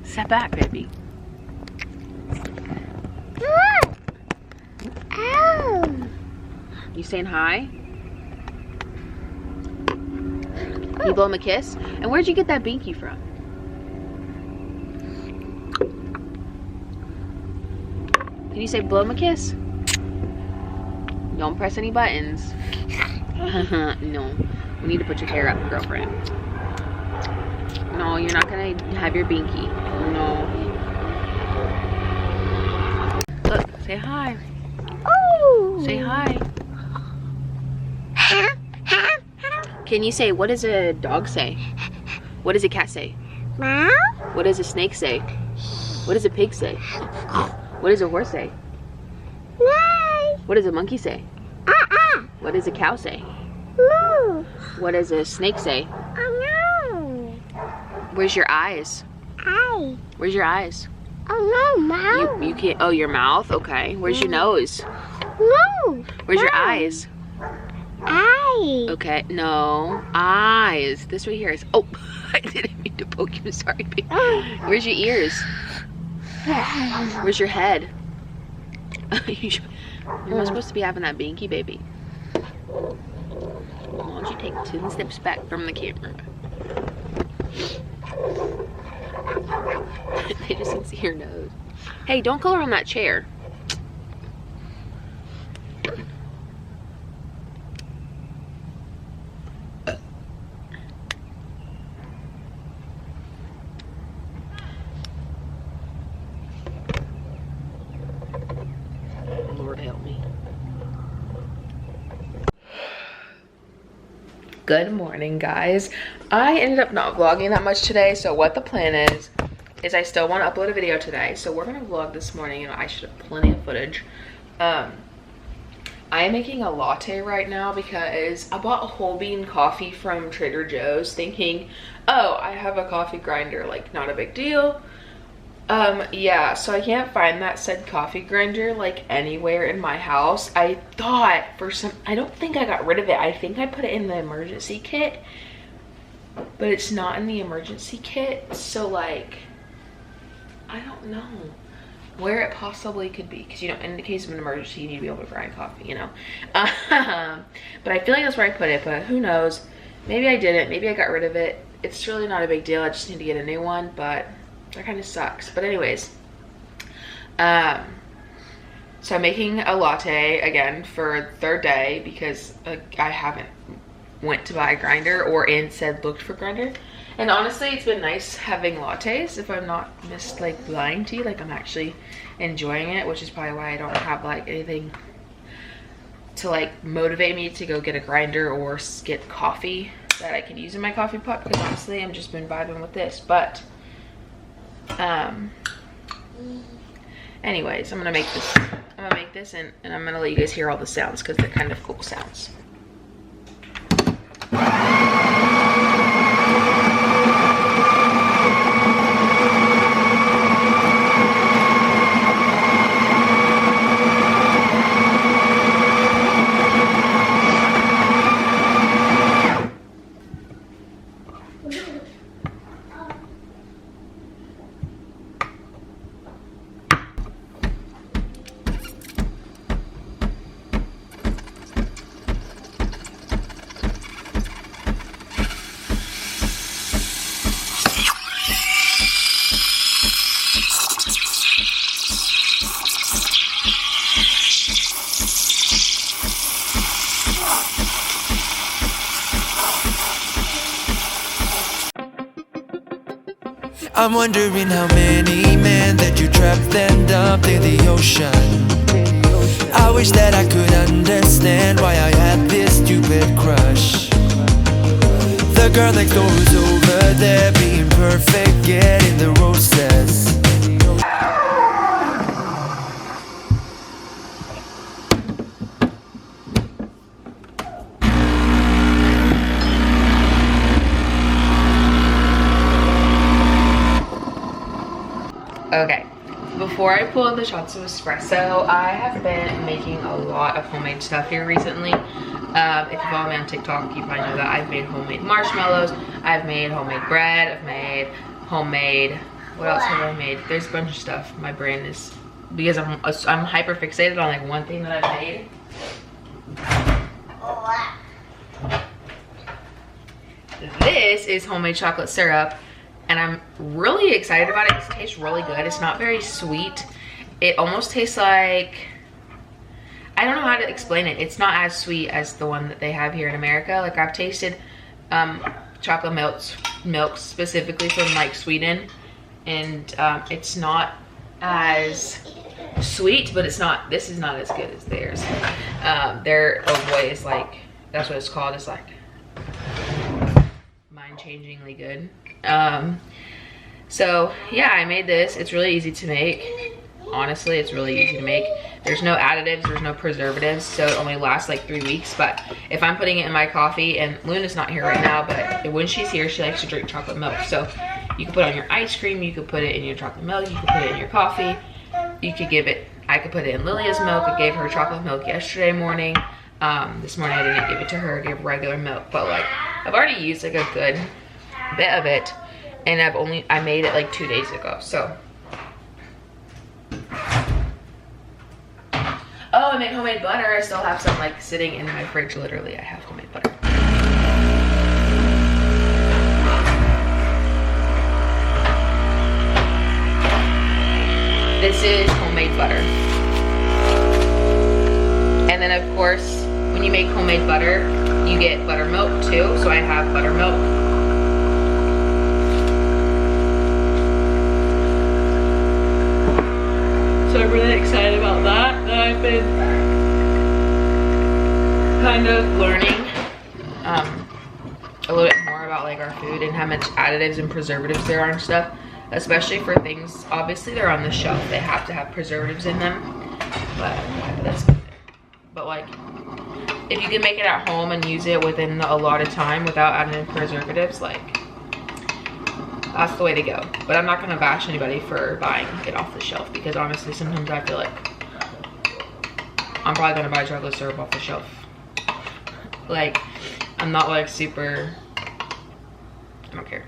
Step back, baby. Ow. You saying hi? Can you blow him a kiss? And where'd you get that binky from? Can you say blow him a kiss? Don't press any buttons. No. We need to put your hair up, girlfriend. No, you're not gonna have your binky. No. Look, say hi. Oh. Say hi. Can you say, what does a dog say? What does a cat say? Meow. What does a snake say? What does a pig say? What does a horse say? Meow. What does a monkey say? What does a cow say? Moo. What does a snake say? Oh no. Where's your eyes? Eye. Where's your eyes? Oh no, mouth. You can't, oh, your mouth? Okay. Where's your nose? No. Where's your No. eyes? Eye. Okay, no. Eyes. This right here is, oh, I didn't mean to poke you, sorry, babe. Where's your ears? Where's your head? You're not supposed to be having that binky, baby. Why don't you take 10 steps back from the camera? They just can see your nose. Hey, don't color on that chair. Lord help me. Good morning, guys. I ended up not vlogging that much today, so what the plan is I still want to upload a video today, so we're gonna vlog this morning, and I should have plenty of footage. I am making a latte right now because I bought a whole bean coffee from Trader Joe's thinking, oh, I have a coffee grinder, like not a big deal. Yeah, so I can't find that said coffee grinder like anywhere in my house. I thought I don't think I got rid of it. I think I put it in the emergency kit, but it's not in the emergency kit. So like, I don't know where it possibly could be, because you know, in the case of an emergency, you need to be able to grind coffee, you know. But I feel like that's where I put it, but who knows? Maybe I didn't, maybe I got rid of it. It's really not a big deal. I just need to get a new one, but that kind of sucks. But anyways, so I'm making a latte again for the third day because I haven't went to buy a grinder or instead looked for grinder. And honestly, it's been nice having lattes. If I'm not like lying to you, like I'm actually enjoying it, which is probably why I don't have like anything to like motivate me to go get a grinder or get coffee that I can use in my coffee pot, because honestly I've just been vibing with this. But anyways, I'm gonna make this and I'm gonna let you guys hear all the sounds because they're kind of cool sounds. I'm wondering how many men that you trapped and dumped in the ocean. I wish that I could understand why I had this stupid crush. The girl next door who's over there being perfect, getting the roses. Okay, before I pull the shots of espresso, I have been making a lot of homemade stuff here recently. If you follow me on TikTok, you probably know that I've made homemade marshmallows, I've made homemade bread, I've made homemade. What else have I made? There's a bunch of stuff. My brain is, because I'm hyper fixated on like one thing that I've made. This is homemade chocolate syrup, and I'm really excited about it. It tastes really good. It's not very sweet. It almost tastes like, I don't know how to explain it. It's not as sweet as the one that they have here in America. Like, I've tasted chocolate milk specifically from like Sweden, and it's not as sweet, but it's not, this is not as good as theirs. Their Ovoy is like, that's what it's called. It's like mind-changingly good. So yeah, I made this. It's really easy to make. Honestly, it's really easy to make. There's no additives, there's no preservatives, so it only lasts like 3 weeks. But if I'm putting it in my coffee, and Luna's not here right now, but when she's here, she likes to drink chocolate milk. So you can put it on your ice cream, you could put it in your chocolate milk, you could put it in your coffee. You could give it, I could put it in Lilia's milk. I gave her chocolate milk yesterday morning. This morning I didn't give it to her, I gave regular milk. But like, I've already used like a good bit of it, and I made it like 2 days ago, so. Oh, I made homemade butter. I still have some like sitting in my fridge. Literally, I have homemade butter. This is homemade butter. And then of course, when you make homemade butter, you get buttermilk too. So I have buttermilk. So I'm really excited about that. I've been kind of learning a little bit more about like our food and how much additives and preservatives there are and stuff, especially for things, obviously they're on the shelf, they have to have preservatives in them, but like, if you can make it at home and use it within a lot of time without adding in preservatives, like, that's the way to go. But I'm not gonna bash anybody for buying it off the shelf, because honestly, sometimes I feel like I'm probably gonna buy chocolate syrup off the shelf. Like, I'm not like super, I don't care.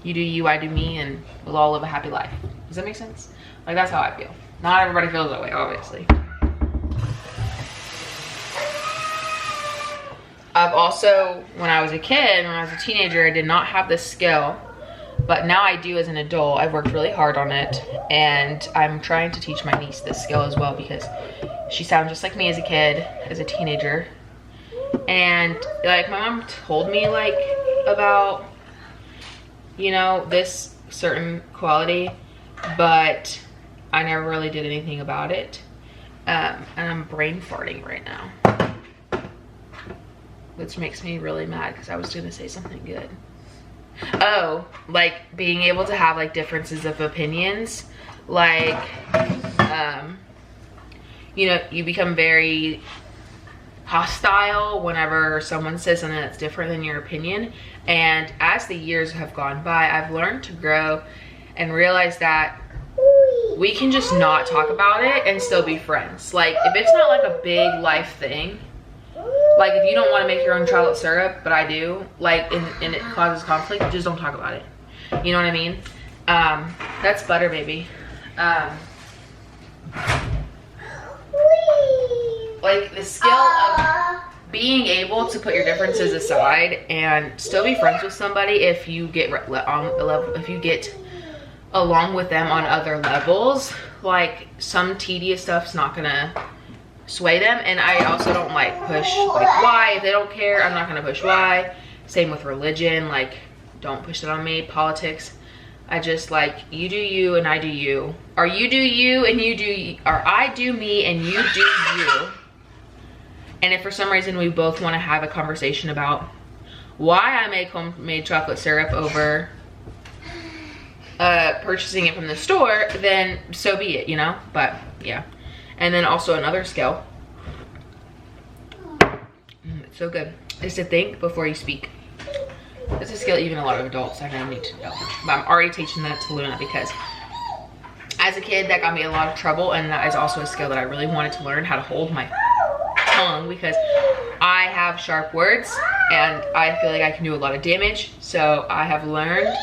You do you, I do me, and we'll all live a happy life. Does that make sense? Like, that's how I feel. Not everybody feels that way, obviously. I've also, when I was a kid, when I was a teenager, I did not have this skill, but now I do as an adult. I've worked really hard on it, and I'm trying to teach my niece this skill as well, because she sounds just like me as a kid, as a teenager. And like, my mom told me like about, you know, this certain quality, but I never really did anything about it. And I'm brain farting right now, which makes me really mad because I was gonna say something good. Oh, like being able to have like differences of opinions, like you know, you become very hostile whenever someone says something that's different than your opinion. And as the years have gone by, I've learned to grow and realize that we can just not talk about it and still be friends. Like, if it's not like a big life thing, like if you don't want to make your own chocolate syrup, but I do, like, and it causes conflict, just don't talk about it. You know what I mean? That's butter, baby. Like, the skill of being able to put your differences aside and still be friends with somebody if you get on a level, if you get along with them on other levels. Like, some tedious stuff's not gonna sway them, and I also don't like push like why. If they don't care, I'm not gonna push why. Same with religion, like, don't push it on me. Politics, I just like, you do you and I do you, or you do you and you do, or I do me and you do you. And if for some reason we both want to have a conversation about why I make homemade chocolate syrup over purchasing it from the store, then so be it, you know? But yeah. And then also another skill, it's so good, is to think before you speak. It's a skill even a lot of adults are gonna need to know. But I'm already teaching that to Luna, because as a kid that got me in a lot of trouble, and that is also a skill that I really wanted to learn, how to hold my tongue, because I have sharp words and I feel like I can do a lot of damage. So I have learned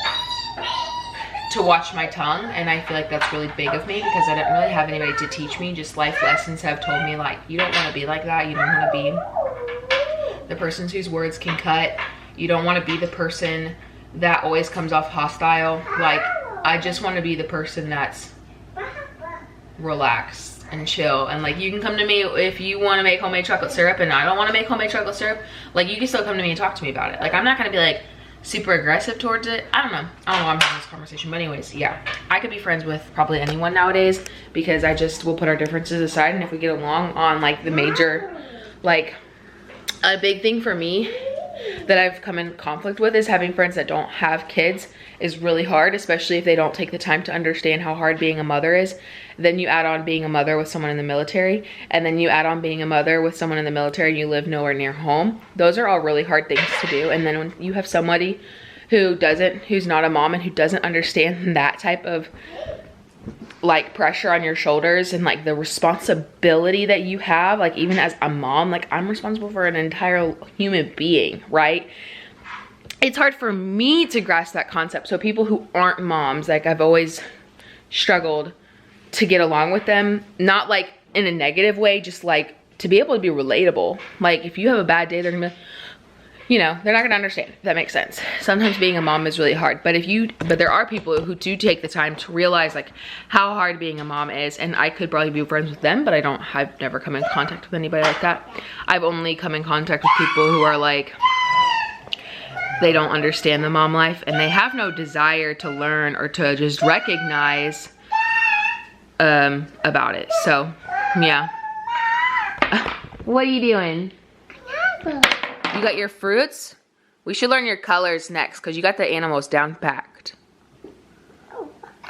to watch my tongue, and I feel like that's really big of me because I didn't really have anybody to teach me. Just life lessons have told me, like, you don't want to be like that. You don't want to be the person whose words can cut. You don't want to be the person that always comes off hostile. Like, I just want to be the person that's relaxed and chill, and like, you can come to me if you want to make homemade chocolate syrup and I don't want to make homemade chocolate syrup. Like, you can still come to me and talk to me about it. Like, I'm not gonna be like super aggressive towards it. I don't know why I'm having this conversation, but anyways, yeah, I could be friends with probably anyone nowadays because I just will put our differences aside, and if we get along on like the major, like, a big thing for me that I've come in conflict with is having friends that don't have kids is really hard, especially if they don't take the time to understand how hard being a mother is. Then you add on being a mother with someone in the military, and then you add on being a mother with someone in the military and you live nowhere near home. Those are all really hard things to do. And then when you have somebody who's not a mom and who doesn't understand that type of like pressure on your shoulders and like the responsibility that you have, like even as a mom, like I'm responsible for an entire human being, right? It's hard for me to grasp that concept. So people who aren't moms, like I've always struggled to get along with them, not like in a negative way, just like to be able to be relatable. Like if you have a bad day, they're gonna be, you know, they're not gonna understand, if that makes sense. Sometimes being a mom is really hard, but there are people who do take the time to realize like how hard being a mom is, and I could probably be friends with them, but I've never come in contact with anybody like that. I've only come in contact with people who are like, they don't understand the mom life and they have no desire to learn or to just recognize about it. So yeah. What are you doing? You got your fruits? We should learn your colors next because you got the animals down packed.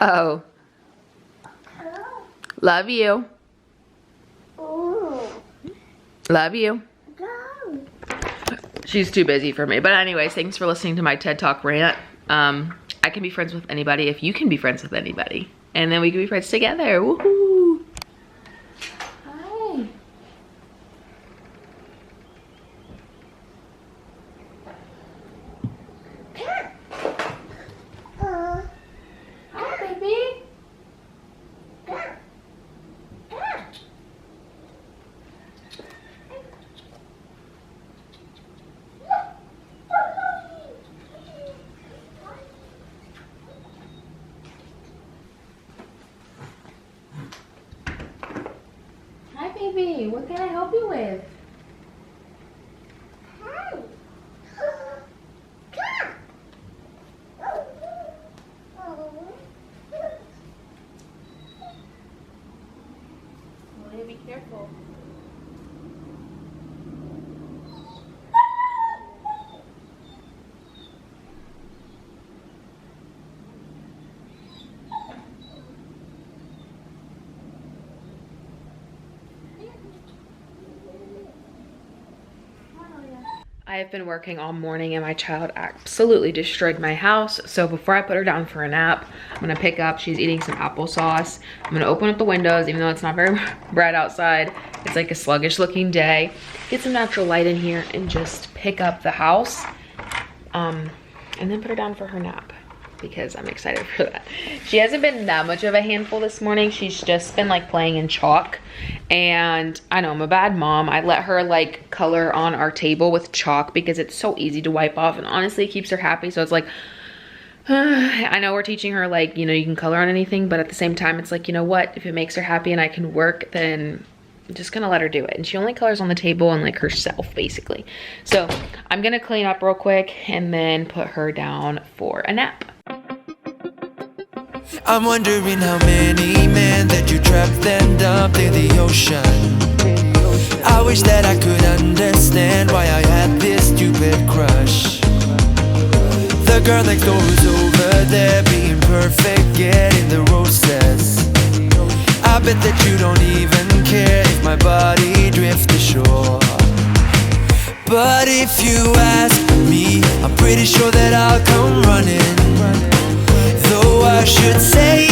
Oh. Love you. Love you. She's too busy for me. But anyways, thanks for listening to my TED Talk rant. I can be friends with anybody if you can be friends with anybody. And then we can be friends together. Woohoo! Hi. Hi, baby. Hi, baby. What can I help you with? Well, be careful. I have been working all morning and my child absolutely destroyed my house. So before I put her down for a nap, I'm gonna pick up, she's eating some applesauce. I'm gonna open up the windows, even though it's not very bright outside. It's like a sluggish looking day. Get some natural light in here and just pick up the house. And then put her down for her nap because I'm excited for that. She hasn't been that much of a handful this morning. She's just been like playing in chalk. And I know I'm a bad mom. I let her like color on our table with chalk because it's so easy to wipe off and honestly it keeps her happy. So it's like, I know we're teaching her like, you know, you can color on anything, but at the same time it's like, you know what, if it makes her happy and I can work, then I'm just gonna let her do it. And she only colors on the table and like herself basically. So I'm gonna clean up real quick and then put her down for a nap. I'm wondering how many men that you trapped and dumped in the ocean. I wish that I could understand why I had this stupid crush. The girl next door is over there being perfect, getting the roses. I bet that you don't even care if my body drifts ashore. But if you ask me, I'm pretty sure that I'll come running. Though I should say